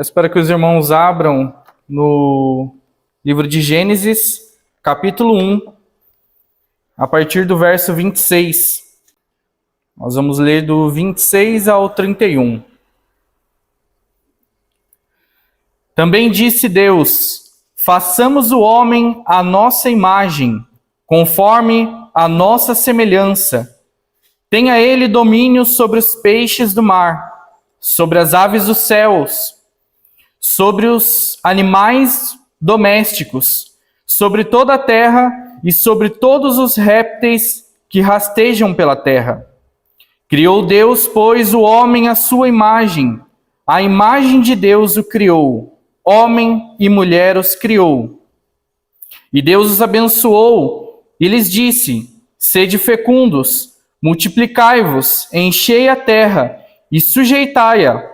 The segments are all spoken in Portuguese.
Eu espero que os irmãos abram no livro de Gênesis, capítulo 1, a partir do verso 26. Nós vamos ler do 26 ao 31. Também disse Deus: façamos o homem à nossa imagem, conforme a nossa semelhança. Tenha ele domínio sobre os peixes do mar, sobre as aves dos céus, sobre os animais domésticos, sobre toda a terra e sobre todos os répteis que rastejam pela terra. Criou Deus, pois, o homem à sua imagem. A imagem de Deus o criou. Homem e mulher os criou. E Deus os abençoou e lhes disse: sede fecundos, multiplicai-vos, enchei a terra e sujeitai-a.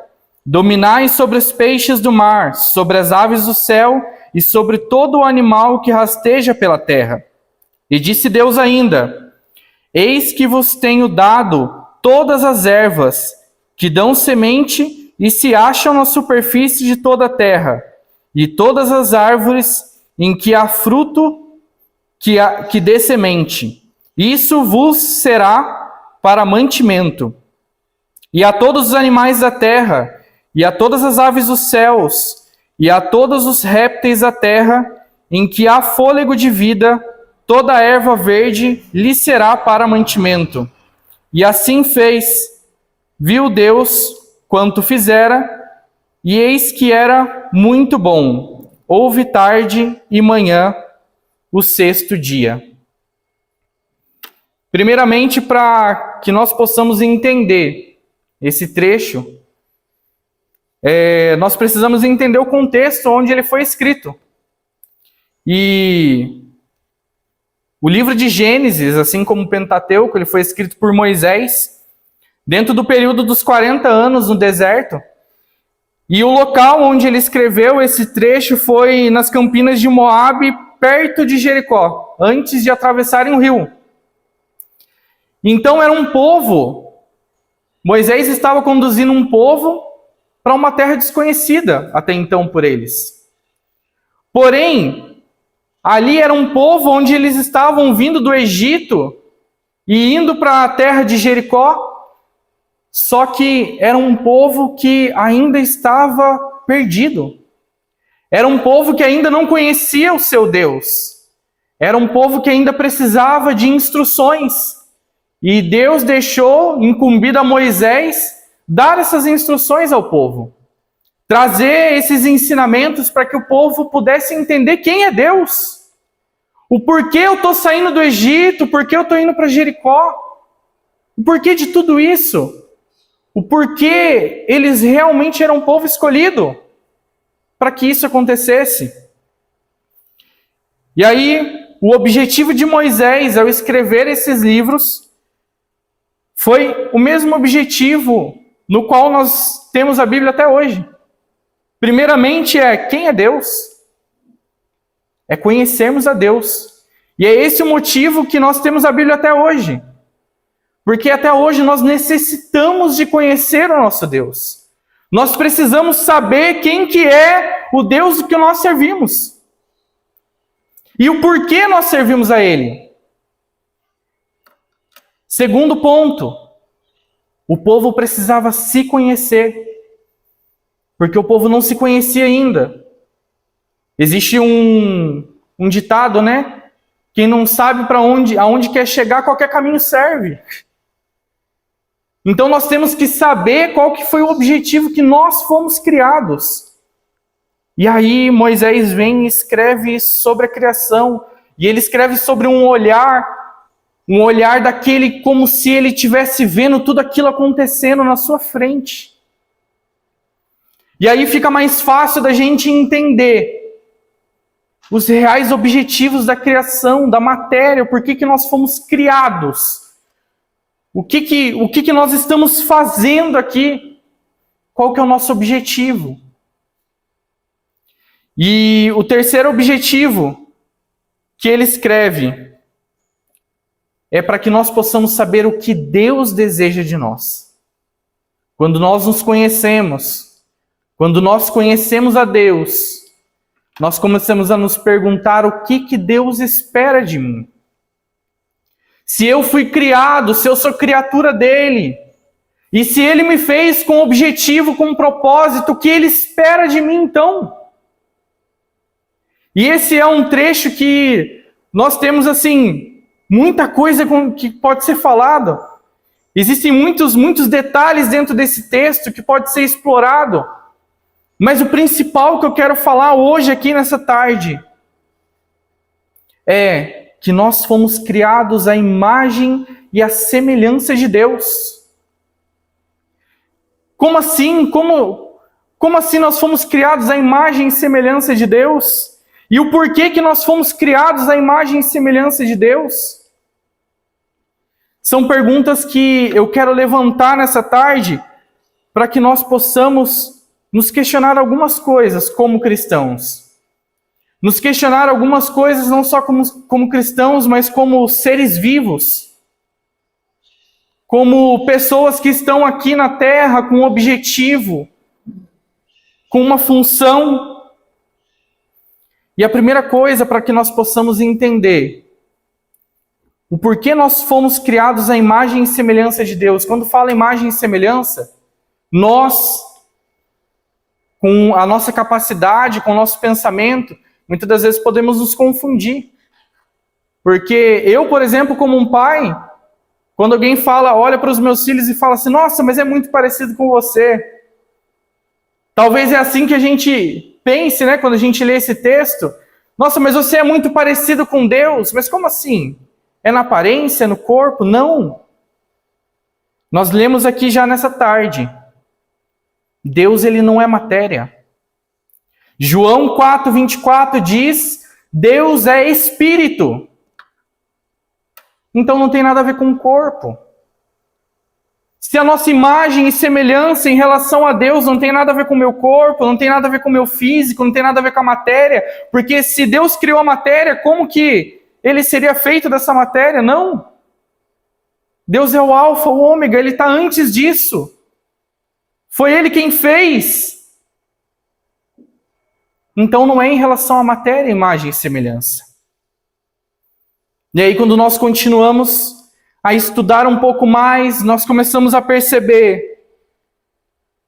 Dominai sobre os peixes do mar, sobre as aves do céu e sobre todo o animal que rasteja pela terra. E disse Deus ainda: eis que vos tenho dado todas as ervas que dão semente e se acham na superfície de toda a terra, e todas as árvores em que há fruto que dê semente. Isso vos será para mantimento. E a todos os animais da terra, e a todas as aves dos céus, e a todos os répteis da terra, em que há fôlego de vida, toda a erva verde lhe será para mantimento. E assim fez. Viu Deus quanto fizera, e eis que era muito bom. Houve tarde e manhã, o sexto dia. Primeiramente, para que nós possamos entender esse trecho, nós precisamos entender o contexto onde ele foi escrito. E o livro de Gênesis, assim como o Pentateuco, ele foi escrito por Moisés, dentro do período dos 40 anos no deserto. E o local onde ele escreveu esse trecho foi nas campinas de Moabe, perto de Jericó, antes de atravessarem o rio. Então era um povo, Moisés estava conduzindo um povo para uma terra desconhecida até então por eles. Porém, ali era um povo onde eles estavam vindo do Egito e indo para a terra de Jericó, só que era um povo que ainda estava perdido. Era um povo que ainda não conhecia o seu Deus. Era um povo que ainda precisava de instruções. E Deus deixou incumbido a Moisés dar essas instruções ao povo. Trazer esses ensinamentos para que o povo pudesse entender quem é Deus. O porquê eu estou saindo do Egito, o porquê eu estou indo para Jericó. O porquê de tudo isso. O porquê eles realmente eram um povo escolhido para que isso acontecesse. E aí, o objetivo de Moisés ao escrever esses livros foi o mesmo objetivo no qual nós temos a Bíblia até hoje. Primeiramente quem é Deus? É conhecermos a Deus. E é esse o motivo que nós temos a Bíblia até hoje. Porque até hoje nós necessitamos de conhecer o nosso Deus. Nós precisamos saber quem que é o Deus que nós servimos. E o porquê nós servimos a Ele. Segundo ponto, o povo precisava se conhecer. Porque o povo não se conhecia ainda. Existe um ditado, né? Quem não sabe aonde quer chegar, qualquer caminho serve. Então nós temos que saber qual que foi o objetivo que nós fomos criados. E aí Moisés vem e escreve sobre a criação. E ele escreve sobre um olhar daquele como se ele estivesse vendo tudo aquilo acontecendo na sua frente. E aí fica mais fácil da gente entender os reais objetivos da criação, da matéria, por que nós fomos criados. O que nós estamos fazendo aqui? Qual que é o nosso objetivo? E o terceiro objetivo que ele escreve é para que nós possamos saber o que Deus deseja de nós. Quando nós nos conhecemos, Quando nós conhecemos a Deus, nós começamos a nos perguntar o que Deus espera de mim. Se eu fui criado, se eu sou criatura dele, e se ele me fez com objetivo, com propósito, o que ele espera de mim então? E esse é um trecho que nós temos, assim, muita coisa que pode ser falado. Existem muitos detalhes dentro desse texto que pode ser explorado. Mas o principal que eu quero falar hoje aqui nessa tarde é que nós fomos criados à imagem e à semelhança de Deus. Como assim? Como assim nós fomos criados à imagem e semelhança de Deus? E o porquê que nós fomos criados à imagem e semelhança de Deus? São perguntas que eu quero levantar nessa tarde para que nós possamos nos questionar algumas coisas como cristãos. Nos questionar algumas coisas não só como cristãos, mas como seres vivos. Como pessoas que estão aqui na Terra com um objetivo, com uma função. E a primeira coisa para que nós possamos entender o porquê nós fomos criados à imagem e semelhança de Deus. Quando fala imagem e semelhança, nós, com a nossa capacidade, com o nosso pensamento, muitas das vezes podemos nos confundir. Porque eu, por exemplo, como um pai, quando alguém olha para os meus filhos e fala assim, nossa, mas é muito parecido com você. Talvez é assim que a gente pense, né, quando a gente lê esse texto. Nossa, mas você é muito parecido com Deus. Mas como assim? É na aparência, é no corpo? Não. Nós lemos aqui já nessa tarde. Deus, ele não é matéria. João 4:24 diz, Deus é espírito. Então não tem nada a ver com o corpo. Se a nossa imagem e semelhança em relação a Deus não tem nada a ver com o meu corpo, não tem nada a ver com o meu físico, não tem nada a ver com a matéria, porque se Deus criou a matéria, como que ele seria feito dessa matéria? Não. Deus é o alfa, o ômega, ele está antes disso. Foi ele quem fez. Então não é em relação à matéria, imagem e semelhança. E aí quando nós continuamos a estudar um pouco mais, nós começamos a perceber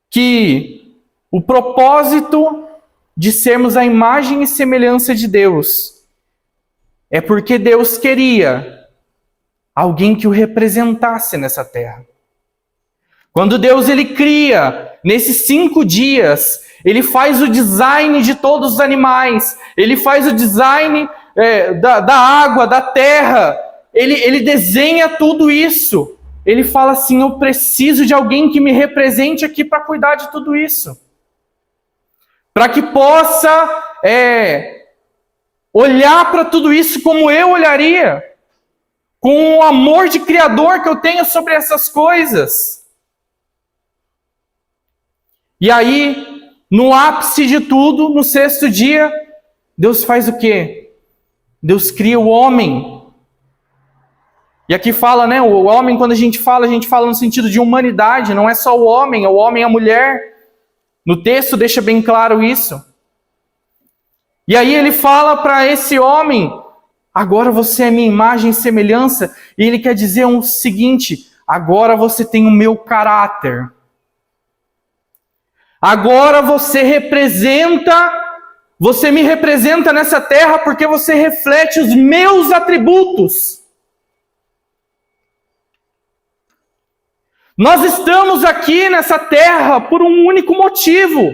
que o propósito de sermos a imagem e semelhança de Deus é porque Deus queria alguém que o representasse nessa terra. Quando Deus ele cria, nesses 5 dias, ele faz o design de todos os animais, ele faz o design da água, da terra, ele desenha tudo isso. Ele fala assim, eu preciso de alguém que me represente aqui para cuidar de tudo isso. Para que possa olhar para tudo isso como eu olharia, com o amor de Criador que eu tenho sobre essas coisas. E aí, no ápice de tudo, no 6º dia, Deus faz o quê? Deus cria o homem. E aqui fala, né, o homem, quando a gente fala no sentido de humanidade, não é só o homem, é o homem e a mulher. No texto deixa bem claro isso. E aí ele fala para esse homem, agora você é minha imagem e semelhança, e ele quer dizer o seguinte, agora você tem o meu caráter. Agora você me representa nessa terra porque você reflete os meus atributos. Nós estamos aqui nessa terra por um único motivo: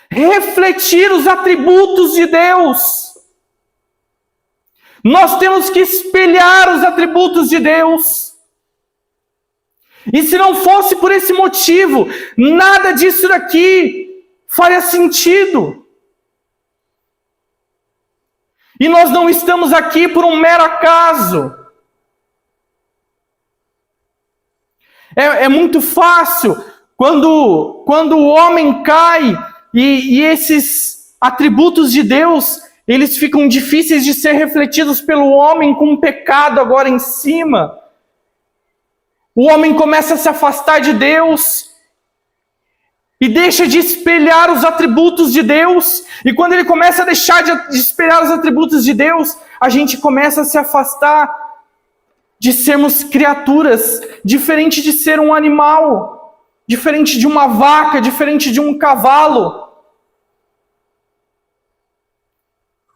refletir os atributos de Deus. Nós temos que espelhar os atributos de Deus. E se não fosse por esse motivo, nada disso daqui faria sentido. E nós não estamos aqui por um mero acaso. É muito fácil, quando o homem cai e esses atributos de Deus, eles ficam difíceis de ser refletidos pelo homem com um pecado agora em cima. O homem começa a se afastar de Deus. e deixa de espelhar os atributos de Deus. E quando ele começa a deixar de espelhar os atributos de Deus, a gente começa a se afastar de sermos criaturas, diferente de ser um animal, diferente de uma vaca, diferente de um cavalo.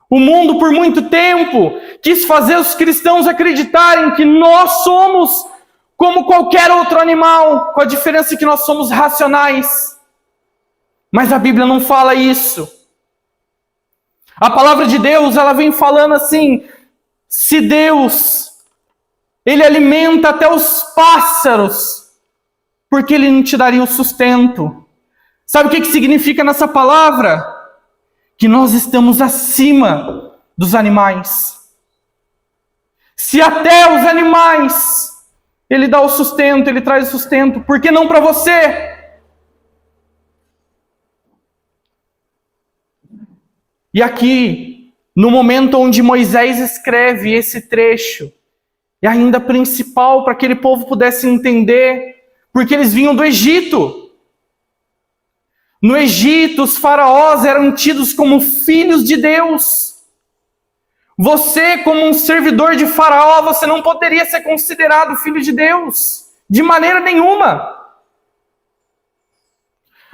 O mundo, por muito tempo, quis fazer os cristãos acreditarem que nós somos como qualquer outro animal, com a diferença que nós somos racionais. Mas a Bíblia não fala isso. A palavra de Deus, ela vem falando assim: se Deus, Ele alimenta até os pássaros, por que Ele não te daria o sustento? Sabe o que significa nessa palavra? Que nós estamos acima dos animais. Se até os animais Ele dá o sustento, Ele traz o sustento, por que não para você? E aqui, no momento onde Moisés escreve esse trecho, e ainda principal para que aquele povo pudesse entender, porque eles vinham do Egito. No Egito, os faraós eram tidos como filhos de Deus. Você, como um servidor de Faraó, você não poderia ser considerado filho de Deus, de maneira nenhuma.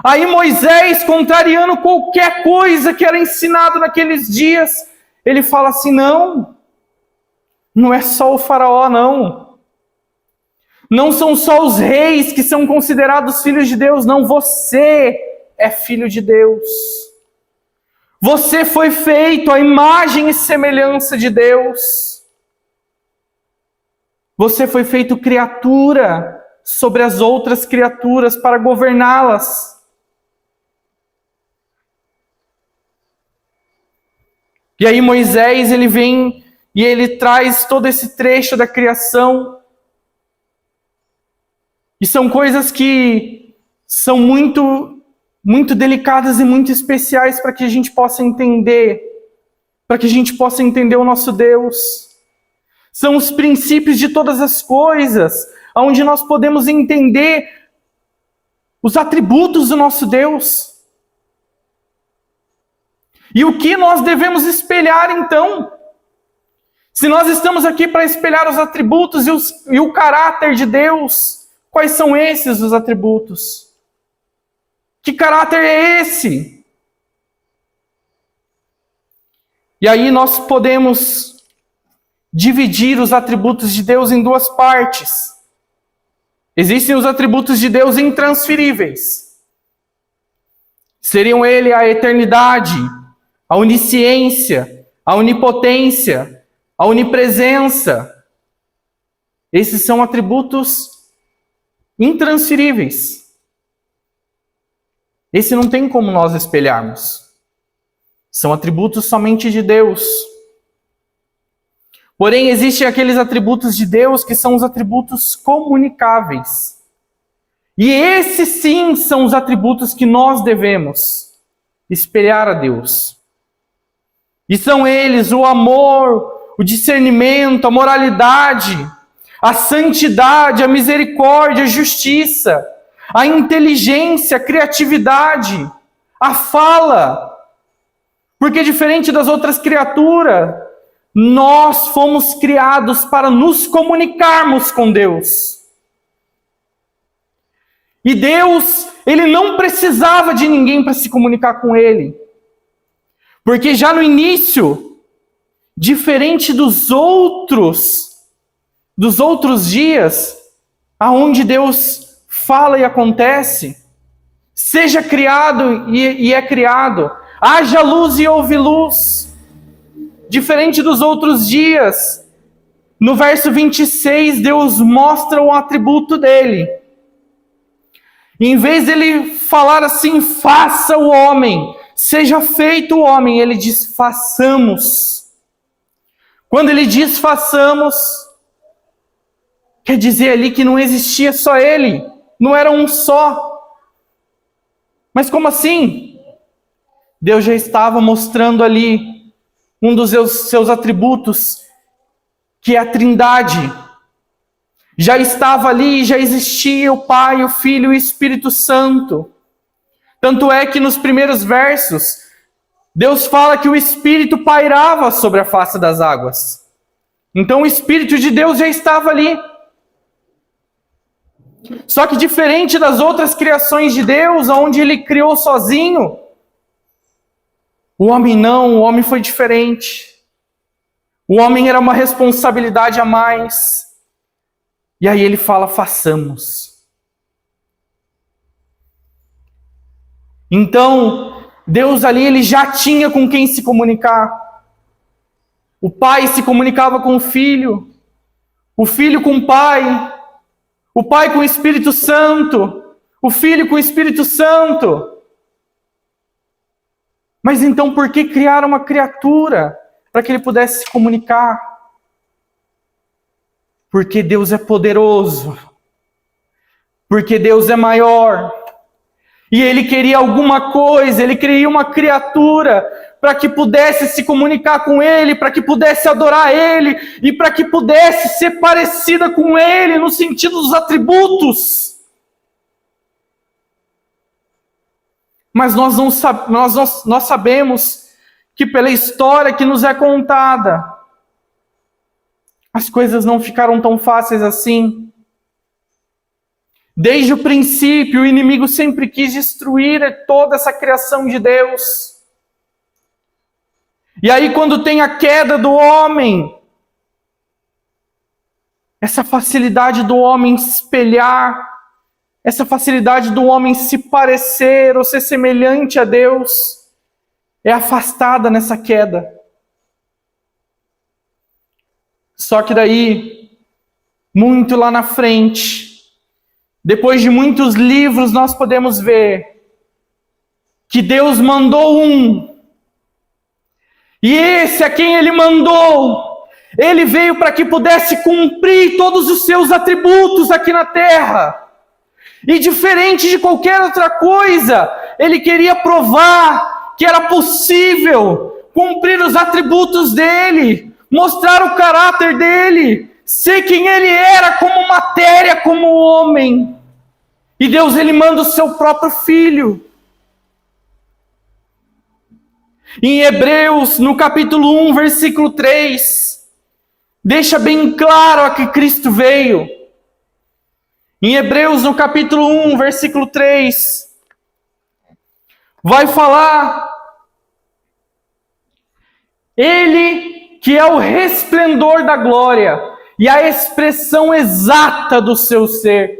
Aí Moisés, contrariando qualquer coisa que era ensinado naqueles dias, ele fala assim: não é só o Faraó, não. Não são só os reis que são considerados filhos de Deus, não. Você é filho de Deus. Você foi feito à imagem e semelhança de Deus. Você foi feito criatura sobre as outras criaturas para governá-las. E aí Moisés, ele vem e ele traz todo esse trecho da criação. E são coisas que são muito, muito delicadas e muito especiais para que a gente possa entender. Para que a gente possa entender o nosso Deus. São os princípios de todas as coisas, onde nós podemos entender os atributos do nosso Deus. E o que nós devemos espelhar, então? Se nós estamos aqui para espelhar os atributos e o caráter de Deus, quais são esses os atributos? Que caráter é esse? E aí nós podemos dividir os atributos de Deus em duas partes. Existem os atributos de Deus intransferíveis. Seriam ele a eternidade, a onisciência, a onipotência, a onipresença. Esses são atributos intransferíveis. Esse não tem como nós espelharmos. São atributos somente de Deus. Porém, existem aqueles atributos de Deus que são os atributos comunicáveis. E esses sim são os atributos que nós devemos espelhar a Deus. E são eles o amor, o discernimento, a moralidade, a santidade, a misericórdia, a justiça, a inteligência, a criatividade, a fala. Porque diferente das outras criaturas, nós fomos criados para nos comunicarmos com Deus. E Deus, Ele não precisava de ninguém para se comunicar com Ele. Porque já no início, diferente dos outros dias, aonde Deus fala e acontece, seja criado e é criado, haja luz e houve luz. Diferente dos outros dias, no verso 26, Deus mostra o atributo dele. E em vez dele falar assim, faça o homem, seja feito o homem, ele diz, façamos. Quando ele diz façamos, quer dizer ali que não existia só ele, não era um só. Mas como assim? Deus já estava mostrando ali um dos seus atributos, que é a Trindade. Já estava ali, já existia o Pai, o Filho e o Espírito Santo. Tanto é que nos primeiros versos, Deus fala que o Espírito pairava sobre a face das águas. Então o Espírito de Deus já estava ali. Só que diferente das outras criações de Deus, onde Ele criou sozinho, o homem não, o homem foi diferente. O homem era uma responsabilidade a mais. E aí Ele fala, façamos. Então, Deus ali, Ele já tinha com quem se comunicar. O pai se comunicava com o filho com o pai com o Espírito Santo, o filho com o Espírito Santo. Mas então por que criar uma criatura para que ele pudesse se comunicar? Porque Deus é poderoso, porque Deus é maior, e Ele queria alguma coisa, Ele queria uma criatura para que pudesse se comunicar com Ele, para que pudesse adorar Ele, e para que pudesse ser parecida com Ele, no sentido dos atributos. Mas nós sabemos que pela história que nos é contada, as coisas não ficaram tão fáceis assim. Desde o princípio, o inimigo sempre quis destruir toda essa criação de Deus. E aí, quando tem a queda do homem, essa facilidade do homem se espelhar, essa facilidade do homem se parecer ou ser semelhante a Deus, é afastada nessa queda. Só que daí, muito lá na frente, depois de muitos livros, nós podemos ver que Deus mandou um. E esse a quem Ele mandou, Ele veio para que pudesse cumprir todos os seus atributos aqui na terra. E diferente de qualquer outra coisa, Ele queria provar que era possível cumprir os atributos dEle, mostrar o caráter dEle, ser quem Ele era como matéria, como homem. E Deus, Ele manda o seu próprio Filho. Em Hebreus, no capítulo 1, versículo 3, deixa bem claro a que Cristo veio. Em Hebreus, no capítulo 1, versículo 3, vai falar: Ele que é o resplendor da glória e a expressão exata do seu ser,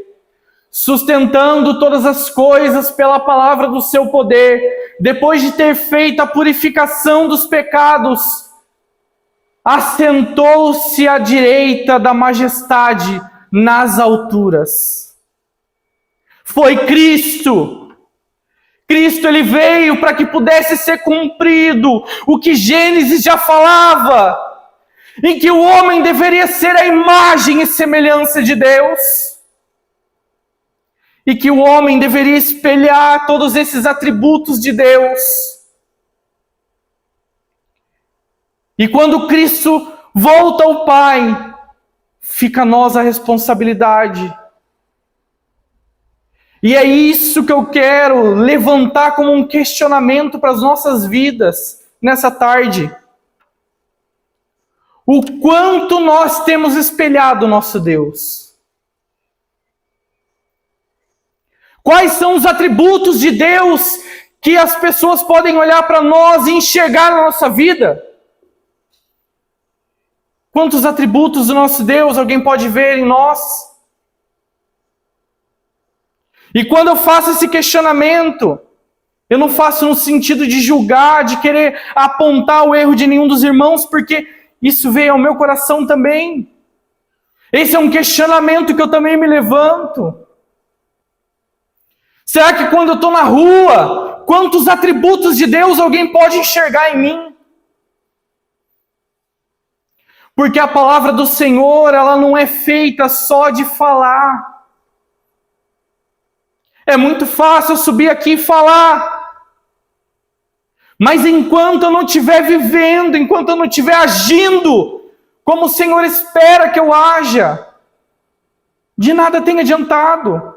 sustentando todas as coisas pela palavra do seu poder, depois de ter feito a purificação dos pecados, assentou-se à direita da majestade nas alturas. Foi Cristo. Cristo, Ele veio para que pudesse ser cumprido o que Gênesis já falava, em que o homem deveria ser a imagem e semelhança de Deus. E que o homem deveria espelhar todos esses atributos de Deus. E quando Cristo volta ao Pai, fica a nós a responsabilidade. E é isso que eu quero levantar como um questionamento para as nossas vidas nessa tarde. O quanto nós temos espelhado o nosso Deus? Quais são os atributos de Deus que as pessoas podem olhar para nós e enxergar na nossa vida? Quantos atributos do nosso Deus alguém pode ver em nós? E quando eu faço esse questionamento, eu não faço no sentido de julgar, de querer apontar o erro de nenhum dos irmãos, porque isso veio ao meu coração também. Esse é um questionamento que eu também me levanto. Será que quando eu estou na rua, quantos atributos de Deus alguém pode enxergar em mim? Porque a palavra do Senhor, ela não é feita só de falar. É muito fácil eu subir aqui e falar. Mas enquanto eu não estiver vivendo, enquanto eu não estiver agindo, como o Senhor espera que eu haja, de nada tem adiantado.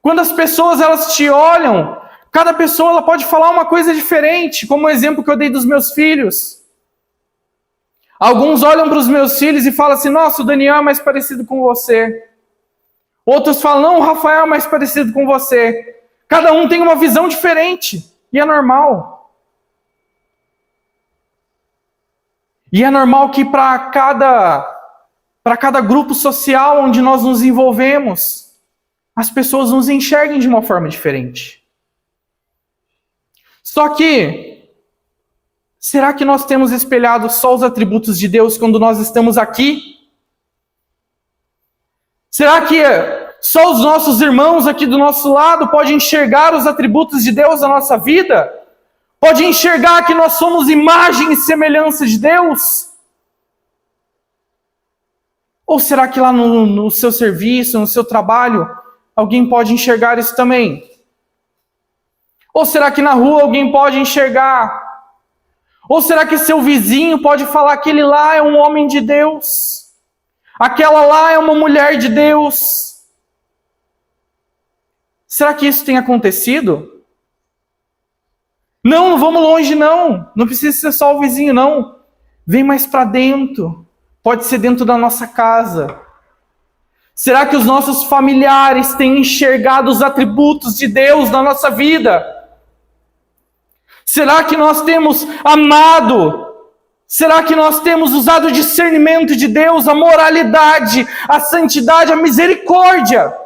Quando as pessoas elas te olham, cada pessoa ela pode falar uma coisa diferente, como o exemplo que eu dei dos meus filhos. Alguns olham para os meus filhos e falam assim: nossa, o Daniel é mais parecido com você. Outros falam: não, o Rafael é mais parecido com você. Cada um tem uma visão diferente, e é normal. E é normal que para cada grupo social onde nós nos envolvemos, as pessoas nos enxerguem de uma forma diferente. Só que, será que nós temos espelhado só os atributos de Deus quando nós estamos aqui? Será que só os nossos irmãos aqui do nosso lado podem enxergar os atributos de Deus na nossa vida? Pode enxergar que nós somos imagem e semelhança de Deus? Ou será que lá no seu serviço, no seu trabalho, alguém pode enxergar isso também? Ou será que na rua alguém pode enxergar? Ou será que seu vizinho pode falar que aquele lá é um homem de Deus? Aquela lá é uma mulher de Deus? Será que isso tem acontecido? Não vamos longe não. Não precisa ser só o vizinho não. Vem mais para dentro. Pode ser dentro da nossa casa. Será que os nossos familiares têm enxergado os atributos de Deus na nossa vida? Será que nós temos amado? Será que nós temos usado o discernimento de Deus, a moralidade, a santidade, a misericórdia?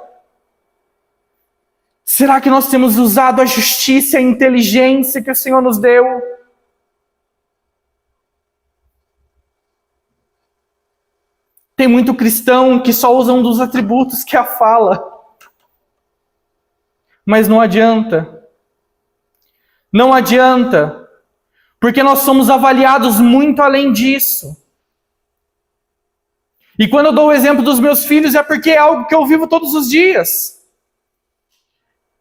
Será que nós temos usado a justiça e a inteligência que o Senhor nos deu? Tem muito cristão que só usa um dos atributos, que é a fala. Mas não adianta. Não adianta. Porque nós somos avaliados muito além disso. E quando eu dou o exemplo dos meus filhos, é porque é algo que eu vivo todos os dias.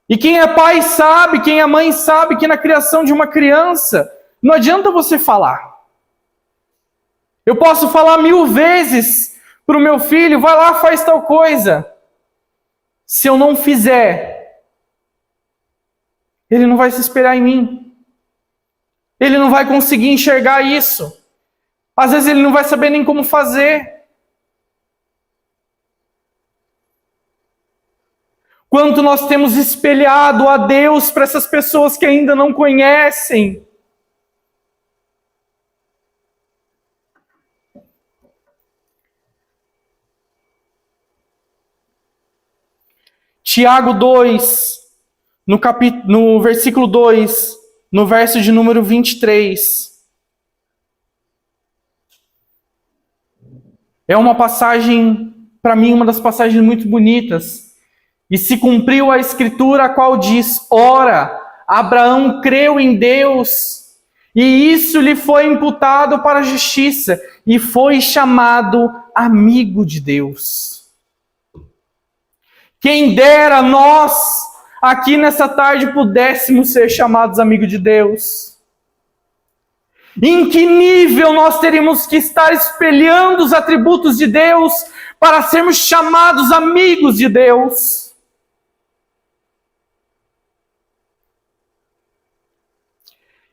E quem é pai sabe, quem é mãe sabe que na criação de uma criança, não adianta você falar. Eu posso falar 1000 vezes para o meu filho: vai lá, faz tal coisa. Se eu não fizer, ele não vai se espelhar em mim. Ele não vai conseguir enxergar isso. Às vezes ele não vai saber nem como fazer. Quanto nós temos espelhado a Deus para essas pessoas que ainda não conhecem. Tiago 2, no versículo 2, no verso de número 23. É uma passagem, para mim, uma das passagens muito bonitas. E se cumpriu a escritura, a qual diz: ora, Abraão creu em Deus, e isso lhe foi imputado para a justiça, e foi chamado amigo de Deus. Quem dera nós, aqui nessa tarde, pudéssemos ser chamados amigos de Deus. Em que nível nós teríamos que estar espelhando os atributos de Deus para sermos chamados amigos de Deus?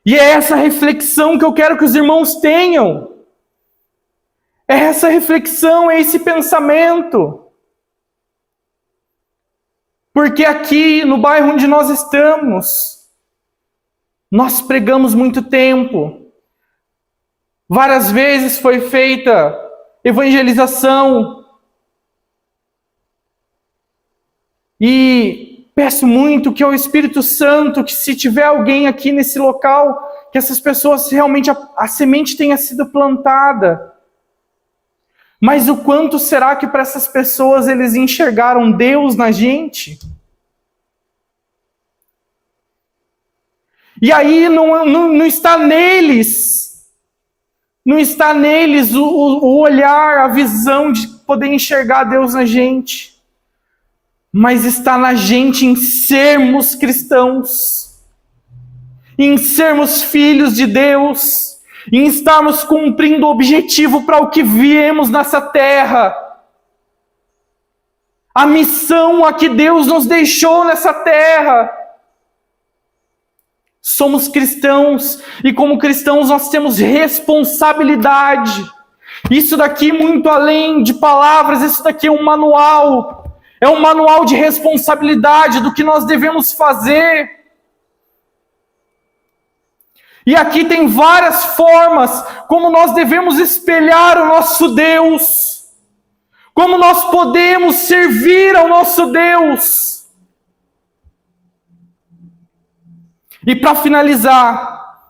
E é essa reflexão que eu quero que os irmãos tenham. É essa reflexão, é esse pensamento. Porque aqui no bairro onde nós estamos, nós pregamos muito tempo. Várias vezes foi feita evangelização. E peço muito que ao Espírito Santo, que se tiver alguém aqui nesse local, que essas pessoas realmente a semente tenha sido plantada. Mas o quanto será que para essas pessoas eles enxergaram Deus na gente? E aí não está neles, o olhar, a visão de poder enxergar Deus na gente. Mas está na gente em sermos cristãos, em sermos filhos de Deus, em estarmos cumprindo o objetivo para o que viemos nessa terra. a missão a que Deus nos deixou nessa terra. Somos cristãos e como cristãos nós temos responsabilidade. Isso daqui muito além de palavras, isso daqui é um manual. É um manual de responsabilidade do que nós devemos fazer. E aqui tem várias formas como nós devemos espelhar o nosso Deus. Como nós podemos servir ao nosso Deus. E para finalizar,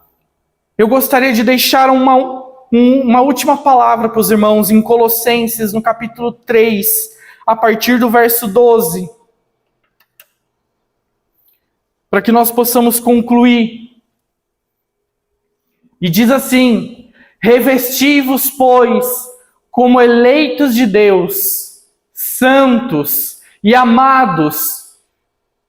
eu gostaria de deixar uma última palavra para os irmãos em Colossenses, no capítulo 3, a partir do verso 12. Para que nós possamos concluir. E diz assim: revesti-vos, pois, como eleitos de Deus, santos e amados,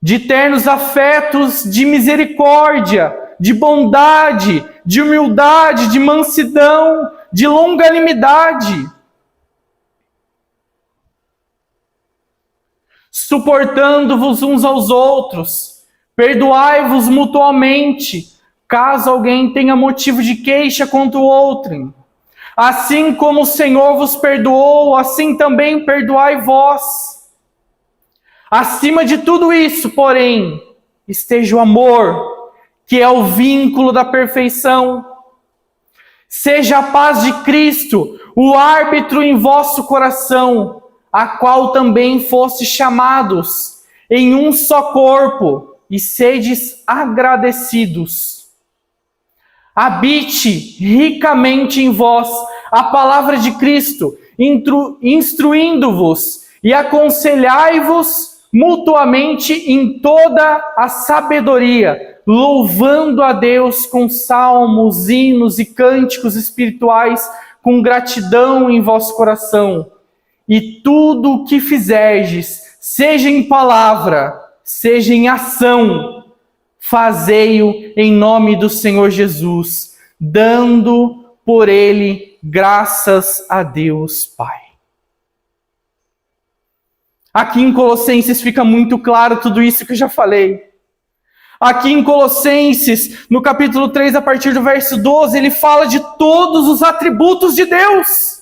de ternos afetos de misericórdia, de bondade, de humildade, de mansidão, de longanimidade, suportando-vos uns aos outros, perdoai-vos mutuamente, caso alguém tenha motivo de queixa contra o outro. Assim como o Senhor vos perdoou, assim também perdoai vós. Acima de tudo isso, porém, esteja o amor, que é o vínculo da perfeição. Seja a paz de Cristo o árbitro em vosso coração, a qual também fostes chamados em um só corpo, e sedes agradecidos. Habite ricamente em vós a palavra de Cristo, instruindo-vos e aconselhai-vos mutuamente em toda a sabedoria, louvando a Deus com salmos, hinos e cânticos espirituais, com gratidão em vosso coração. E tudo o que fizerdes, seja em palavra, seja em ação, fazei-o em nome do Senhor Jesus, dando por ele graças a Deus Pai. Aqui em Colossenses fica muito claro tudo isso que eu já falei. Aqui em Colossenses, no capítulo 3, a partir do verso 12, ele fala de todos os atributos de Deus.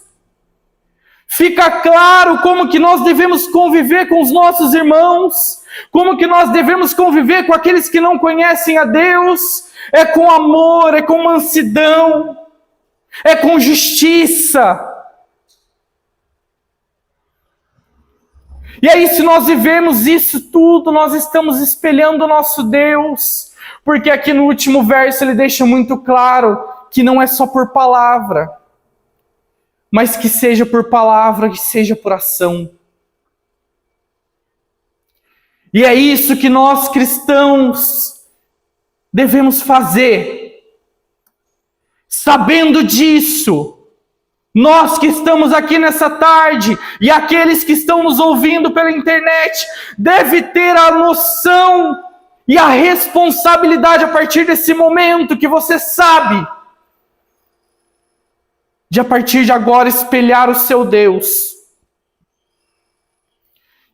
Fica claro como que nós devemos conviver com os nossos irmãos, como que nós devemos conviver com aqueles que não conhecem a Deus. É com amor, é com mansidão, é com justiça. E aí, se nós vivemos isso tudo, nós estamos espelhando o nosso Deus. Porque aqui no último verso ele deixa muito claro que não é só por palavra, mas que seja por palavra, que seja por ação. E é isso que nós cristãos devemos fazer. Sabendo disso, nós que estamos aqui nessa tarde e aqueles que estão nos ouvindo pela internet devem ter a noção e a responsabilidade a partir desse momento que você sabe de a partir de agora espelhar o seu Deus.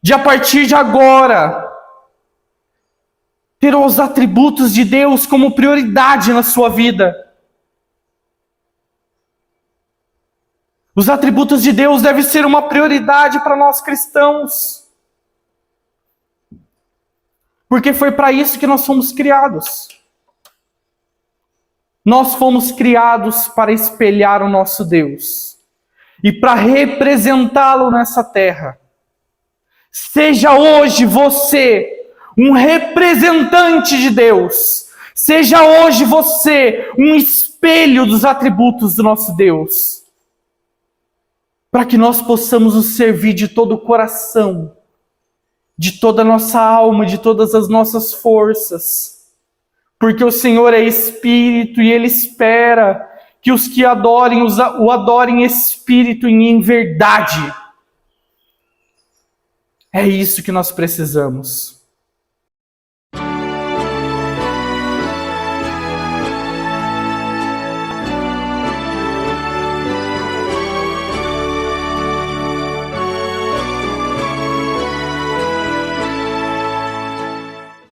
De a partir de agora ter os atributos de Deus como prioridade na sua vida. Os atributos de Deus devem ser uma prioridade para nós cristãos. Porque foi para isso que nós fomos criados. Nós fomos criados para espelhar o nosso Deus. E para representá-lo nessa terra. Seja hoje você um representante de Deus. Seja hoje você um espelho dos atributos do nosso Deus. Para que nós possamos nos servir de todo o coração, de toda a nossa alma, de todas as nossas forças. Porque o Senhor é Espírito e Ele espera que os que adorem, o adorem em Espírito e em verdade. É isso que nós precisamos.